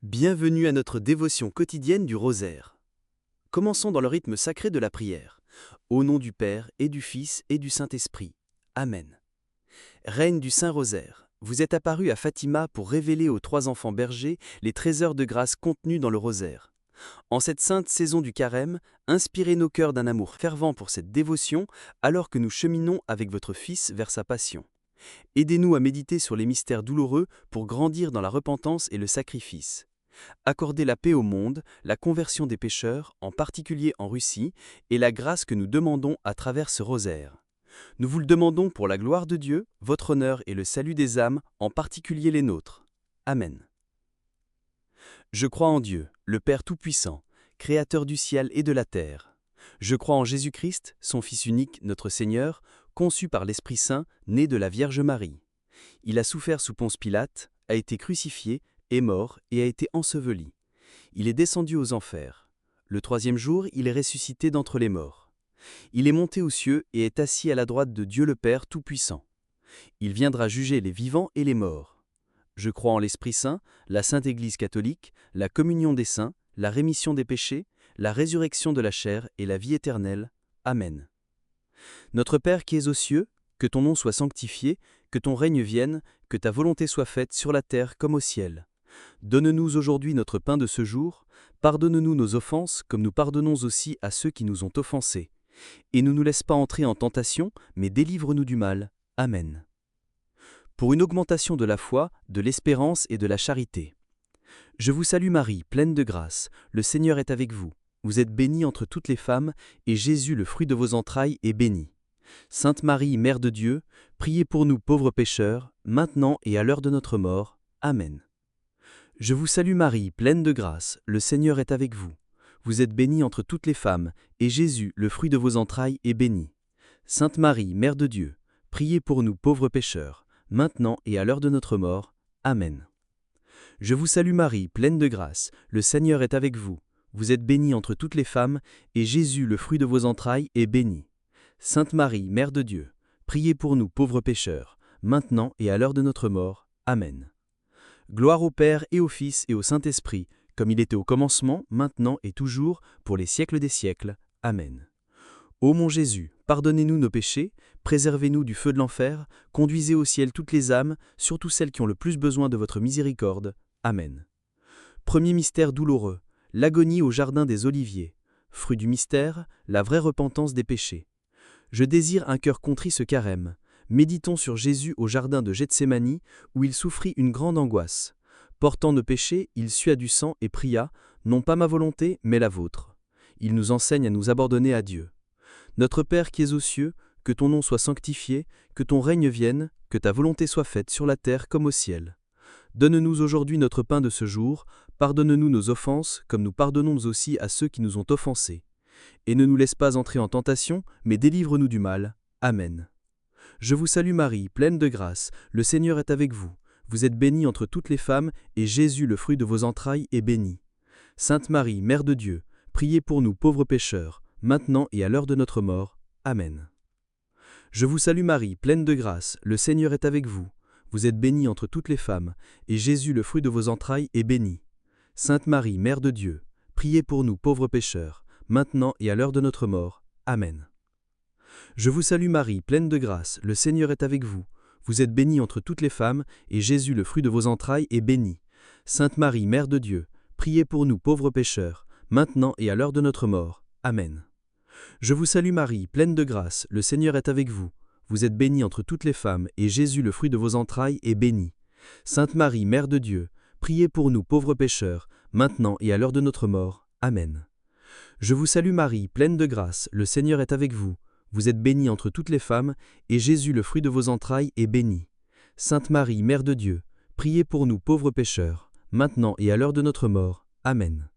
Bienvenue à notre dévotion quotidienne du rosaire. Commençons dans le rythme sacré de la prière. Au nom du Père et du Fils et du Saint-Esprit. Amen. Reine du Saint-Rosaire, vous êtes apparue à Fatima pour révéler aux 3 enfants bergers les trésors de grâce contenus dans le rosaire. En cette sainte saison du carême, inspirez nos cœurs d'un amour fervent pour cette dévotion alors que nous cheminons avec votre Fils vers sa passion. Aidez-nous à méditer sur les mystères douloureux pour grandir dans la repentance et le sacrifice. Accordez la paix au monde, la conversion des pécheurs, en particulier en Russie, et la grâce que nous demandons à travers ce rosaire. Nous vous le demandons pour la gloire de Dieu, votre honneur et le salut des âmes, en particulier les nôtres. Amen. Je crois en Dieu, le Père Tout-Puissant, Créateur du ciel et de la terre. Je crois en Jésus-Christ, son Fils unique, notre Seigneur, conçu par l'Esprit Saint, né de la Vierge Marie. Il a souffert sous Ponce Pilate, a été crucifié, est mort et a été enseveli. Il est descendu aux enfers. Le 3e jour, il est ressuscité d'entre les morts. Il est monté aux cieux et est assis à la droite de Dieu le Père Tout-Puissant. Il viendra juger les vivants et les morts. Je crois en l'Esprit Saint, la Sainte Église catholique, la communion des saints, la rémission des péchés, la résurrection de la chair et la vie éternelle. Amen. Notre Père qui es aux cieux, que ton nom soit sanctifié, que ton règne vienne, que ta volonté soit faite sur la terre comme au ciel. Donne-nous aujourd'hui notre pain de ce jour, pardonne-nous nos offenses comme nous pardonnons aussi à ceux qui nous ont offensés. Et ne nous laisse pas entrer en tentation, mais délivre-nous du mal. Amen. Pour une augmentation de la foi, de l'espérance et de la charité. Je vous salue Marie, pleine de grâce, le Seigneur est avec vous. Vous êtes bénie entre toutes les femmes, et Jésus, le fruit de vos entrailles, est béni. Sainte Marie, Mère de Dieu, priez pour nous pauvres pécheurs, maintenant et à l'heure de notre mort. Amen. Je vous salue Marie, pleine de grâce, le Seigneur est avec vous. Vous êtes bénie entre toutes les femmes, et Jésus, le fruit de vos entrailles, est béni. Sainte Marie, Mère de Dieu, priez pour nous pauvres pécheurs, maintenant et à l'heure de notre mort. Amen. Je vous salue Marie, pleine de grâce, le Seigneur est avec vous. Vous êtes bénie entre toutes les femmes, et Jésus, le fruit de vos entrailles, est béni. Sainte Marie, Mère de Dieu, priez pour nous pauvres pécheurs, maintenant et à l'heure de notre mort. Amen. Gloire au Père et au Fils et au Saint-Esprit, comme il était au commencement, maintenant et toujours, pour les siècles des siècles. Amen. Ô mon Jésus, pardonnez-nous nos péchés, préservez-nous du feu de l'enfer, conduisez au ciel toutes les âmes, surtout celles qui ont le plus besoin de votre miséricorde. Amen. Premier mystère douloureux, l'agonie au jardin des Oliviers. Fruit du mystère, la vraie repentance des péchés. Je désire un cœur contrit ce carême. Méditons sur Jésus au jardin de Gethsémani, où il souffrit une grande angoisse. Portant nos péchés, il sua du sang et pria, non pas ma volonté, mais la vôtre. Il nous enseigne à nous abandonner à Dieu. Notre Père qui es aux cieux, que ton nom soit sanctifié, que ton règne vienne, que ta volonté soit faite sur la terre comme au ciel. Donne-nous aujourd'hui notre pain de ce jour, pardonne-nous nos offenses, comme nous pardonnons aussi à ceux qui nous ont offensés. Et ne nous laisse pas entrer en tentation, mais délivre-nous du mal. Amen. Je vous salue Marie, pleine de grâce, le Seigneur est avec vous. Vous êtes bénie entre toutes les femmes, et Jésus, le fruit de vos entrailles, est béni. Sainte Marie, Mère de Dieu, priez pour nous pauvres pécheurs, maintenant et à l'heure de notre mort. Amen. Je vous salue Marie, pleine de grâce, le Seigneur est avec vous. Vous êtes bénie entre toutes les femmes, et Jésus, le fruit de vos entrailles, est béni. Sainte Marie, Mère de Dieu, priez pour nous pauvres pécheurs, maintenant et à l'heure de notre mort. Amen. Je vous salue Marie, pleine de grâce, le Seigneur est avec vous. Vous êtes bénie entre toutes les femmes, et Jésus, le fruit de vos entrailles, est béni. Sainte Marie, Mère de Dieu, priez pour nous pauvres pécheurs, maintenant et à l'heure de notre mort. Amen. Je vous salue Marie, pleine de grâce, le Seigneur est avec vous. Vous êtes bénie entre toutes les femmes, et Jésus, le fruit de vos entrailles, est béni. Sainte Marie, Mère de Dieu, priez pour nous pauvres pécheurs, maintenant et à l'heure de notre mort. Amen. Je vous salue Marie, pleine de grâce, le Seigneur est avec vous. Vous êtes bénie entre toutes les femmes, et Jésus, le fruit de vos entrailles, est béni. Sainte Marie, Mère de Dieu, priez pour nous pauvres pécheurs, maintenant et à l'heure de notre mort. Amen.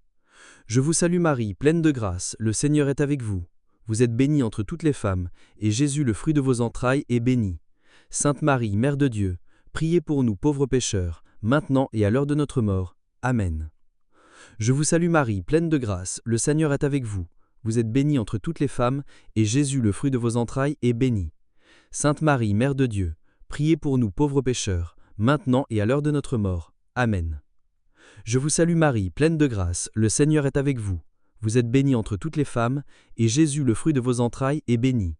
Je vous salue Marie, pleine de grâce, le Seigneur est avec vous. Vous êtes bénie entre toutes les femmes, et Jésus, le fruit de vos entrailles, est béni. Sainte Marie, Mère de Dieu, priez pour nous pauvres pécheurs, maintenant et à l'heure de notre mort. Amen. Je vous salue Marie, pleine de grâce, le Seigneur est avec vous. Vous êtes bénie entre toutes les femmes, et Jésus, le fruit de vos entrailles, est béni. Sainte Marie, Mère de Dieu, priez pour nous pauvres pécheurs, maintenant et à l'heure de notre mort. Amen. Je vous salue Marie, pleine de grâce, le Seigneur est avec vous. Vous êtes bénie entre toutes les femmes, et Jésus, le fruit de vos entrailles, est béni.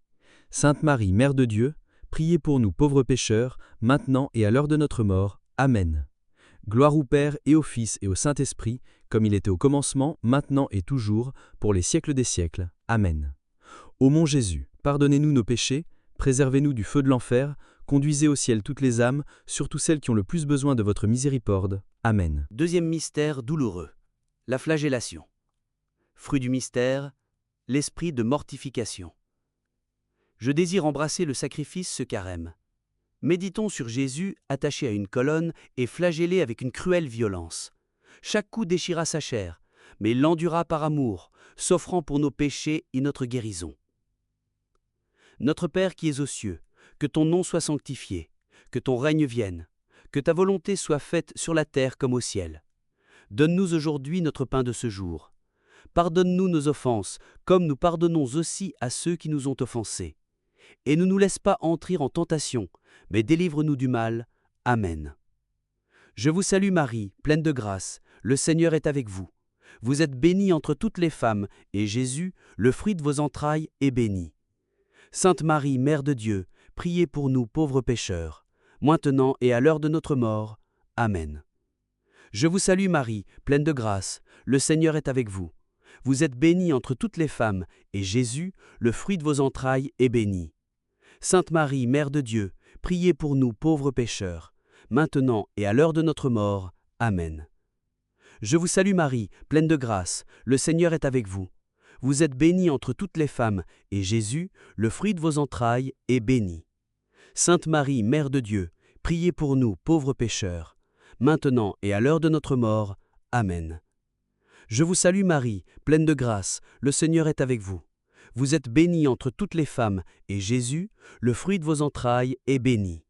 Sainte Marie, Mère de Dieu, priez pour nous pauvres pécheurs, maintenant et à l'heure de notre mort. Amen. Gloire au Père et au Fils et au Saint-Esprit, comme il était au commencement, maintenant et toujours, pour les siècles des siècles. Amen. Ô mon Jésus, pardonnez-nous nos péchés, préservez-nous du feu de l'enfer, conduisez au ciel toutes les âmes, surtout celles qui ont le plus besoin de votre miséricorde. Amen. Deuxième mystère douloureux, la flagellation. Fruit du mystère, l'esprit de mortification. Je désire embrasser le sacrifice ce carême. Méditons sur Jésus attaché à une colonne et flagellé avec une cruelle violence. Chaque coup déchira sa chair, mais il l'endura par amour, s'offrant pour nos péchés et notre guérison. Notre Père qui es aux cieux, que ton nom soit sanctifié, que ton règne vienne, que ta volonté soit faite sur la terre comme au ciel. Donne-nous aujourd'hui notre pain de ce jour. Pardonne-nous nos offenses, comme nous pardonnons aussi à ceux qui nous ont offensés. Et ne nous laisse pas entrer en tentation, mais délivre-nous du mal. Amen. Je vous salue Marie, pleine de grâce, le Seigneur est avec vous. Vous êtes bénie entre toutes les femmes, et Jésus, le fruit de vos entrailles, est béni. Sainte Marie, Mère de Dieu, priez pour nous pauvres pécheurs, maintenant et à l'heure de notre mort. Amen. Je vous salue Marie, pleine de grâce, le Seigneur est avec vous. Vous êtes bénie entre toutes les femmes, et Jésus, le fruit de vos entrailles, est béni. Sainte Marie, Mère de Dieu, priez pour nous pauvres pécheurs, maintenant et à l'heure de notre mort. Amen. Je vous salue Marie, pleine de grâce, le Seigneur est avec vous. Vous êtes bénie entre toutes les femmes, et Jésus, le fruit de vos entrailles, est béni. Sainte Marie, Mère de Dieu, priez pour nous pauvres pécheurs, maintenant et à l'heure de notre mort. Amen. Je vous salue Marie, pleine de grâce, le Seigneur est avec vous. Vous êtes bénie entre toutes les femmes, et Jésus, le fruit de vos entrailles, est béni.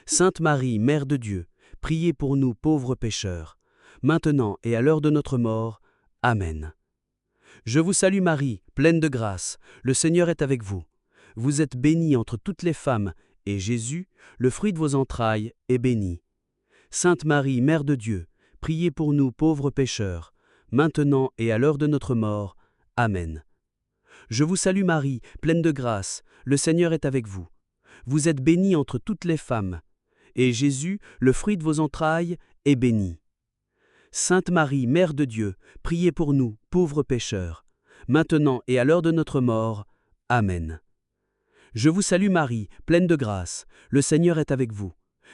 Sainte Marie, Mère de Dieu, priez pour nous pauvres pécheurs, maintenant et à l'heure de notre mort. Amen. Je vous salue Marie, pleine de grâce, le Seigneur est avec vous. Vous êtes bénie entre toutes les femmes, et Jésus, le fruit de vos entrailles, est béni. Sainte Marie, Mère de Dieu, priez pour nous pauvres pécheurs, maintenant et à l'heure de notre mort. Amen. Je vous salue Marie, pleine de grâce, le Seigneur est avec vous. Vous êtes bénie entre toutes les femmes, et Jésus, le fruit de vos entrailles, est béni. Sainte Marie, Mère de Dieu, priez pour nous, pauvres pécheurs, maintenant et à l'heure de notre mort. Amen. Je vous salue Marie, pleine de grâce, le Seigneur est avec vous.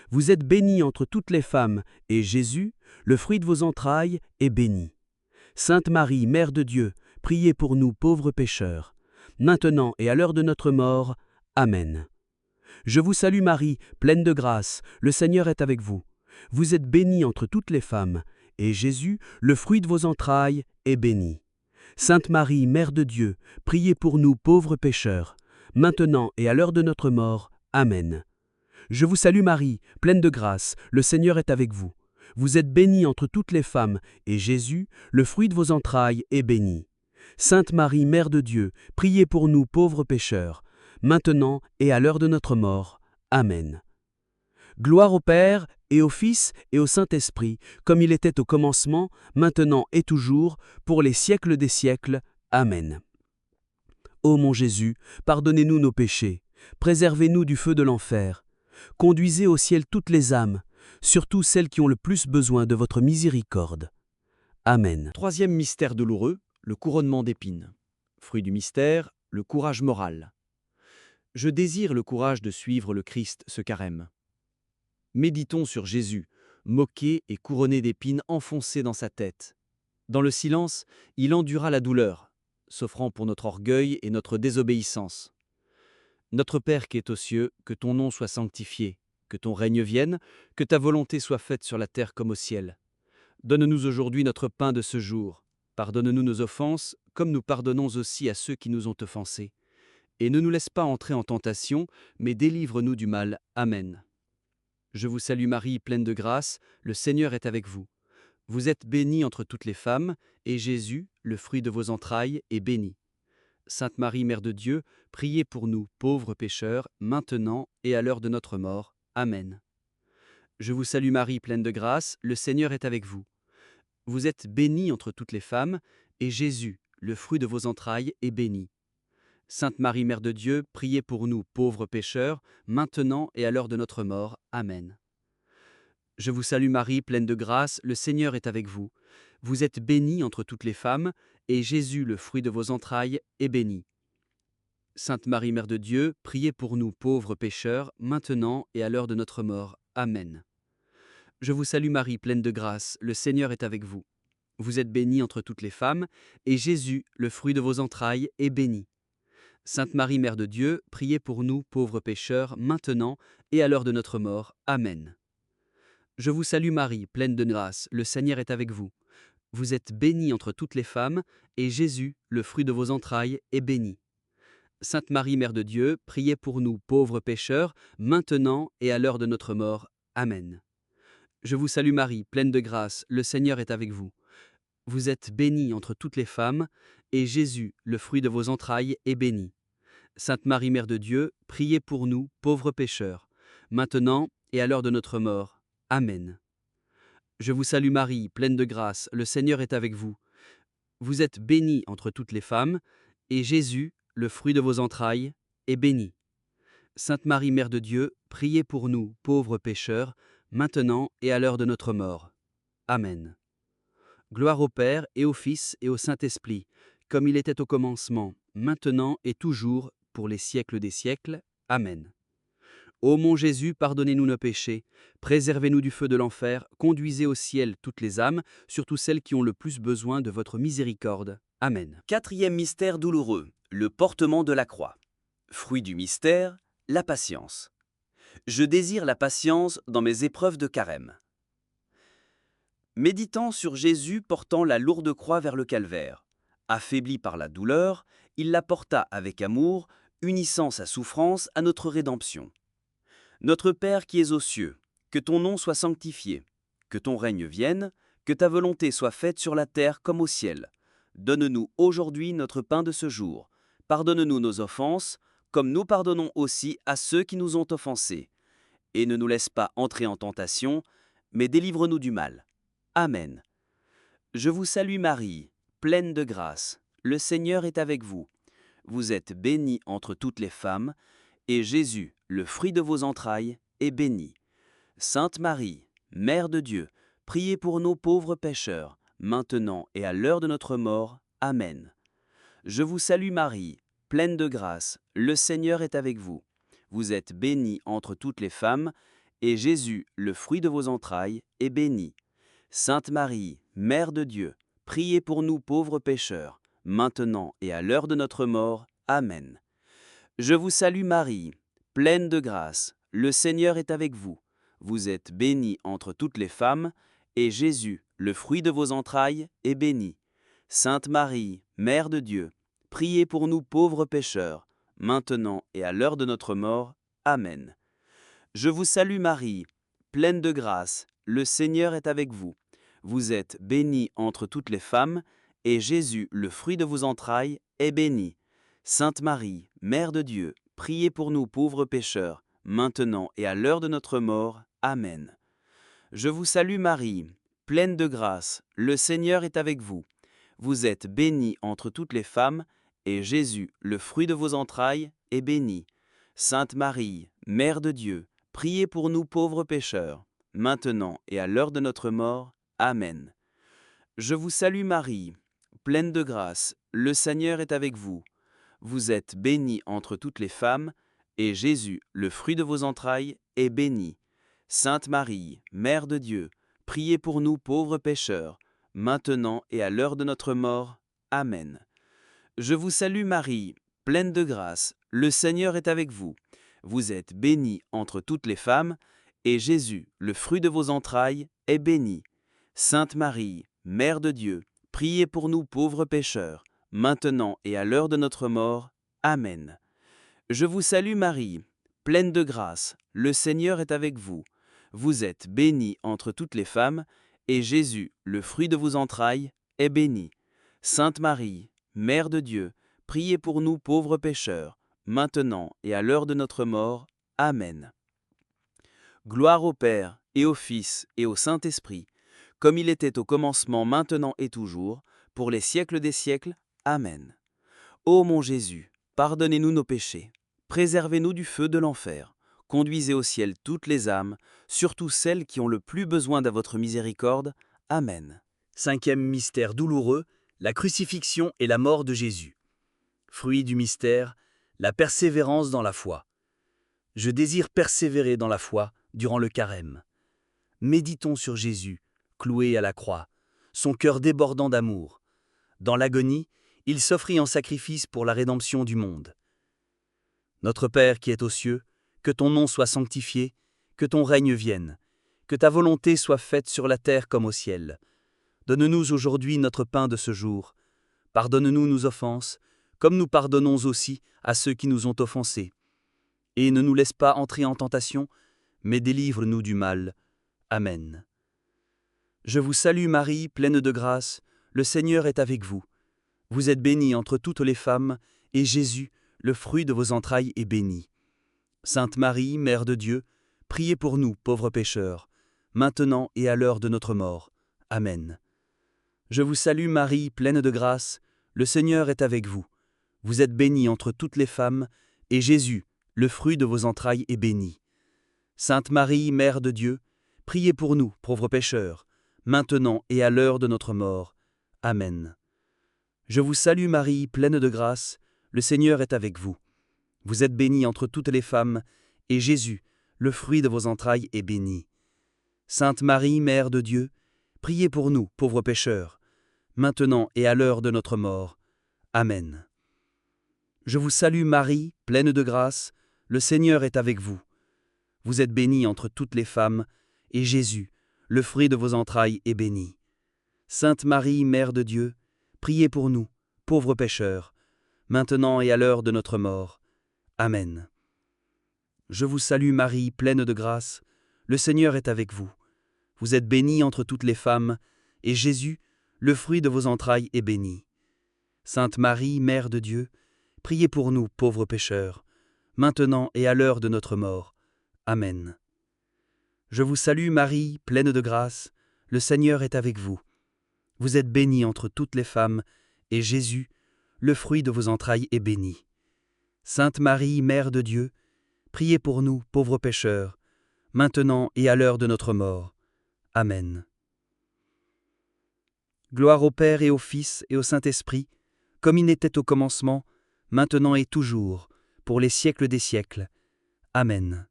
Vous êtes bénie entre toutes les femmes, et Jésus, le fruit de vos entrailles, est béni. Sainte Marie, Mère de Dieu, priez pour nous pauvres pécheurs, maintenant et à l'heure de notre mort. Amen. Je vous salue Marie, pleine de grâce, le Seigneur est avec vous. Vous êtes bénie entre toutes les femmes, et Jésus, le fruit de vos entrailles, est béni. Sainte Marie, Mère de Dieu, priez pour nous pauvres pécheurs, maintenant et à l'heure de notre mort. Amen. Je vous salue Marie, pleine de grâce, le Seigneur est avec vous. Vous êtes bénie entre toutes les femmes, et Jésus, le fruit de vos entrailles, est béni. Sainte Marie, Mère de Dieu, priez pour nous pauvres pécheurs, maintenant et à l'heure de notre mort. Amen. Gloire au Père, et au Fils, et au Saint-Esprit, comme il était au commencement, maintenant et toujours, pour les siècles des siècles. Amen. Ô mon Jésus, pardonnez-nous nos péchés, préservez-nous du feu de l'enfer, conduisez au ciel toutes les âmes, surtout celles qui ont le plus besoin de votre miséricorde. Amen. Troisième mystère douloureux, le couronnement d'épines. Fruit du mystère, le courage moral. Je désire le courage de suivre le Christ ce carême. Méditons sur Jésus, moqué et couronné d'épines enfoncées dans sa tête. Dans le silence, il endura la douleur, s'offrant pour notre orgueil et notre désobéissance. Notre Père qui es aux cieux, que ton nom soit sanctifié, que ton règne vienne, que ta volonté soit faite sur la terre comme au ciel. Donne-nous aujourd'hui notre pain de ce jour. Pardonne-nous nos offenses, comme nous pardonnons aussi à ceux qui nous ont offensés. Et ne nous laisse pas entrer en tentation, mais délivre-nous du mal. Amen. Je vous salue Marie, pleine de grâce, le Seigneur est avec vous. Vous êtes bénie entre toutes les femmes, et Jésus, le fruit de vos entrailles, est béni. Sainte Marie, Mère de Dieu, priez pour nous, pauvres pécheurs, maintenant et à l'heure de notre mort. Amen. Je vous salue Marie, pleine de grâce, le Seigneur est avec vous. Vous êtes bénie entre toutes les femmes, et Jésus, le fruit de vos entrailles, est béni. Sainte Marie, Mère de Dieu, priez pour nous, pauvres pécheurs, maintenant et à l'heure de notre mort. Amen. Je vous salue Marie, pleine de grâce, le Seigneur est avec vous. Vous êtes bénie entre toutes les femmes, et Jésus, le fruit de vos entrailles, est béni. Sainte Marie, Mère de Dieu, priez pour nous, pauvres pécheurs, maintenant et à l'heure de notre mort. Amen. Je vous salue Marie, pleine de grâce, le Seigneur est avec vous. Vous êtes bénie entre toutes les femmes, et Jésus, le fruit de vos entrailles, est béni. Sainte Marie, Mère de Dieu, priez pour nous, pauvres pécheurs, maintenant et à l'heure de notre mort. Amen. Je vous salue Marie, pleine de grâce, le Seigneur est avec vous. Vous êtes bénie entre toutes les femmes, et Jésus, le fruit de vos entrailles, est béni. Sainte Marie, Mère de Dieu, priez pour nous, pauvres pécheurs, maintenant et à l'heure de notre mort. Amen. Je vous salue Marie, pleine de grâce, le Seigneur est avec vous. Vous êtes bénie entre toutes les femmes, et Jésus, le fruit de vos entrailles, est béni. Sainte Marie, Mère de Dieu, priez pour nous, pauvres pécheurs, maintenant et à l'heure de notre mort. Amen. Je vous salue Marie, pleine de grâce, le Seigneur est avec vous. Vous êtes bénie entre toutes les femmes, et Jésus, le fruit de vos entrailles, est béni. Sainte Marie, Mère de Dieu, priez pour nous, pauvres pécheurs, maintenant et à l'heure de notre mort. Amen. Gloire au Père et au Fils et au Saint-Esprit, comme il était au commencement, maintenant et toujours, pour les siècles des siècles. Amen. Ô mon Jésus, pardonnez-nous nos péchés, préservez-nous du feu de l'enfer, conduisez au ciel toutes les âmes, surtout celles qui ont le plus besoin de votre miséricorde. Amen. Quatrième mystère douloureux, le portement de la croix. Fruit du mystère, la patience. Je désire la patience dans mes épreuves de carême. Méditant sur Jésus portant la lourde croix vers le calvaire, affaibli par la douleur, il la porta avec amour, unissant sa souffrance à notre rédemption. Notre Père qui es aux cieux, que ton nom soit sanctifié, que ton règne vienne, que ta volonté soit faite sur la terre comme au ciel. Donne-nous aujourd'hui notre pain de ce jour. Pardonne-nous nos offenses, comme nous pardonnons aussi à ceux qui nous ont offensés. Et ne nous laisse pas entrer en tentation, mais délivre-nous du mal. Amen. Je vous salue Marie, pleine de grâce. Le Seigneur est avec vous. Vous êtes bénie entre toutes les femmes, et Jésus, le fruit de vos entrailles, est béni. Sainte Marie, Mère de Dieu, priez pour nos pauvres pécheurs, maintenant et à l'heure de notre mort. Amen. Je vous salue Marie, pleine de grâce, le Seigneur est avec vous. Vous êtes bénie entre toutes les femmes, et Jésus, le fruit de vos entrailles, est béni. Sainte Marie, Mère de Dieu, priez pour nous pauvres pécheurs, maintenant et à l'heure de notre mort. Amen. Je vous salue Marie, pleine de grâce, le Seigneur est avec vous. Vous êtes bénie entre toutes les femmes, et Jésus, le fruit de vos entrailles, est béni. Sainte Marie, Mère de Dieu, priez pour nous pauvres pécheurs, maintenant et à l'heure de notre mort. Amen. Je vous salue Marie, pleine de grâce, le Seigneur est avec vous. Vous êtes bénie entre toutes les femmes, et Jésus, le fruit de vos entrailles, est béni. Sainte Marie, Mère de Dieu, priez pour nous pauvres pécheurs, maintenant et à l'heure de notre mort. Amen. Je vous salue Marie, pleine de grâce, le Seigneur est avec vous. Vous êtes bénie entre toutes les femmes, et Jésus, le fruit de vos entrailles, est béni. Sainte Marie, Mère de Dieu, priez pour nous pauvres pécheurs, maintenant et à l'heure de notre mort. Amen. Je vous salue Marie, pleine de grâce, le Seigneur est avec vous. Vous êtes bénie entre toutes les femmes, et Jésus, le fruit de vos entrailles, est béni. Sainte Marie, Mère de Dieu, priez pour nous pauvres pécheurs, maintenant et à l'heure de notre mort. Amen. Je vous salue Marie, pleine de grâce, le Seigneur est avec vous. Vous êtes bénie entre toutes les femmes, et Jésus, le fruit de vos entrailles, est béni. Sainte Marie, Mère de Dieu, priez pour nous pauvres pécheurs, maintenant et à l'heure de notre mort. Amen. Je vous salue Marie, pleine de grâce, le Seigneur est avec vous. Vous êtes bénie entre toutes les femmes, et Jésus, le fruit de vos entrailles, est béni. Sainte Marie, Mère de Dieu, priez pour nous pauvres pécheurs, maintenant et à l'heure de notre mort. Amen. Gloire au Père, et au Fils, et au Saint-Esprit, comme il était au commencement, maintenant et toujours, pour les siècles des siècles. Amen. Ô mon Jésus, pardonnez-nous nos péchés, préservez-nous du feu de l'enfer, conduisez au ciel toutes les âmes, surtout celles qui ont le plus besoin de votre miséricorde. Amen. Cinquième mystère douloureux, la crucifixion et la mort de Jésus. Fruit du mystère, la persévérance dans la foi. Je désire persévérer dans la foi durant le carême. Méditons sur Jésus, cloué à la croix, son cœur débordant d'amour. Dans l'agonie, il s'offrit en sacrifice pour la rédemption du monde. Notre Père qui es aux cieux, que ton nom soit sanctifié, que ton règne vienne, que ta volonté soit faite sur la terre comme au ciel. Donne-nous aujourd'hui notre pain de ce jour. Pardonne-nous nos offenses, comme nous pardonnons aussi à ceux qui nous ont offensés. Et ne nous laisse pas entrer en tentation, mais délivre-nous du mal. Amen. Je vous salue Marie, pleine de grâce, le Seigneur est avec vous. Vous êtes bénie entre toutes les femmes, et Jésus, le fruit de vos entrailles, est béni. Sainte Marie, Mère de Dieu, priez pour nous, pauvres pécheurs, maintenant et à l'heure de notre mort. Amen. Je vous salue Marie, pleine de grâce, le Seigneur est avec vous. Vous êtes bénie entre toutes les femmes, et Jésus, le fruit de vos entrailles, est béni. Sainte Marie, Mère de Dieu, priez pour nous, pauvres pécheurs, maintenant et à l'heure de notre mort. Amen. Je vous salue Marie, pleine de grâce, le Seigneur est avec vous. Vous êtes bénie entre toutes les femmes, et Jésus, le fruit de vos entrailles, est béni. Sainte Marie, Mère de Dieu, priez pour nous, pauvres pécheurs, maintenant et à l'heure de notre mort. Amen. Je vous salue Marie, pleine de grâce, le Seigneur est avec vous. Vous êtes bénie entre toutes les femmes, et Jésus, le fruit de vos entrailles, est béni. Sainte Marie, Mère de Dieu, priez pour nous, pauvres pécheurs, maintenant et à l'heure de notre mort. Amen. Je vous salue Marie, pleine de grâce, le Seigneur est avec vous. Vous êtes bénie entre toutes les femmes, et Jésus, le fruit de vos entrailles, est béni. Sainte Marie, Mère de Dieu, priez pour nous, pauvres pécheurs, maintenant et à l'heure de notre mort. Amen. Je vous salue Marie, pleine de grâce, le Seigneur est avec vous. Vous êtes bénie entre toutes les femmes, et Jésus, le fruit de vos entrailles, est béni. Sainte Marie, Mère de Dieu, priez pour nous, pauvres pécheurs, maintenant et à l'heure de notre mort. Amen. Gloire au Père et au Fils et au Saint-Esprit, comme il n'était au commencement, maintenant et toujours, pour les siècles des siècles. Amen.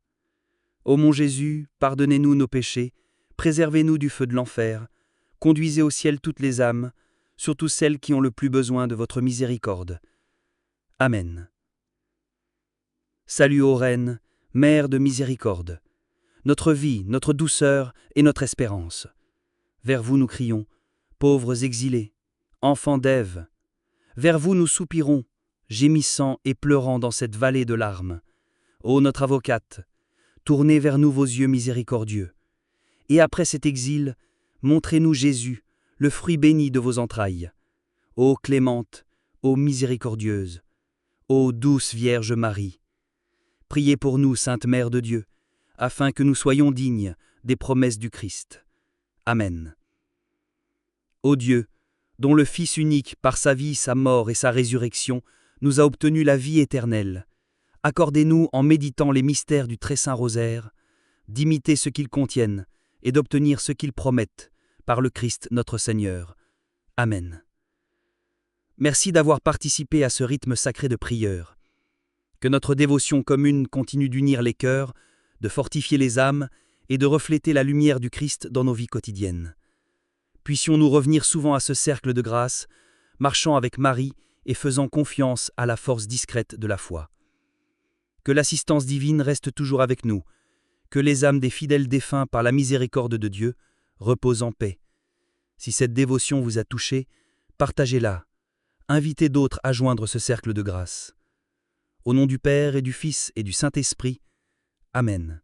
Ô mon Jésus, pardonnez-nous nos péchés, préservez-nous du feu de l'enfer, conduisez au ciel toutes les âmes, surtout celles qui ont le plus besoin de votre miséricorde. Amen. Salut ô Reine, Mère de miséricorde, notre vie, notre douceur et notre espérance. Vers vous nous crions, pauvres exilés, enfants d'Ève. Vers vous nous soupirons, gémissant et pleurant dans cette vallée de larmes. Ô notre avocate, tournez vers nous vos yeux miséricordieux. Et après cet exil, montrez-nous Jésus, le fruit béni de vos entrailles. Ô clémente, ô miséricordieuse, ô douce Vierge Marie, priez pour nous, Sainte Mère de Dieu, afin que nous soyons dignes des promesses du Christ. Amen. Ô Dieu, dont le Fils unique, par sa vie, sa mort et sa résurrection, nous a obtenu la vie éternelle, accordez-nous, en méditant les mystères du très saint rosaire, d'imiter ce qu'ils contiennent et d'obtenir ce qu'ils promettent, par le Christ notre Seigneur. Amen. Merci d'avoir participé à ce rythme sacré de prière. Que notre dévotion commune continue d'unir les cœurs, de fortifier les âmes et de refléter la lumière du Christ dans nos vies quotidiennes. Puissions-nous revenir souvent à ce cercle de grâce, marchant avec Marie et faisant confiance à la force discrète de la foi. Que l'assistance divine reste toujours avec nous, que les âmes des fidèles défunts par la miséricorde de Dieu reposent en paix. Si cette dévotion vous a touché, partagez-la. Invitez d'autres à joindre ce cercle de grâce. Au nom du Père et du Fils et du Saint-Esprit. Amen.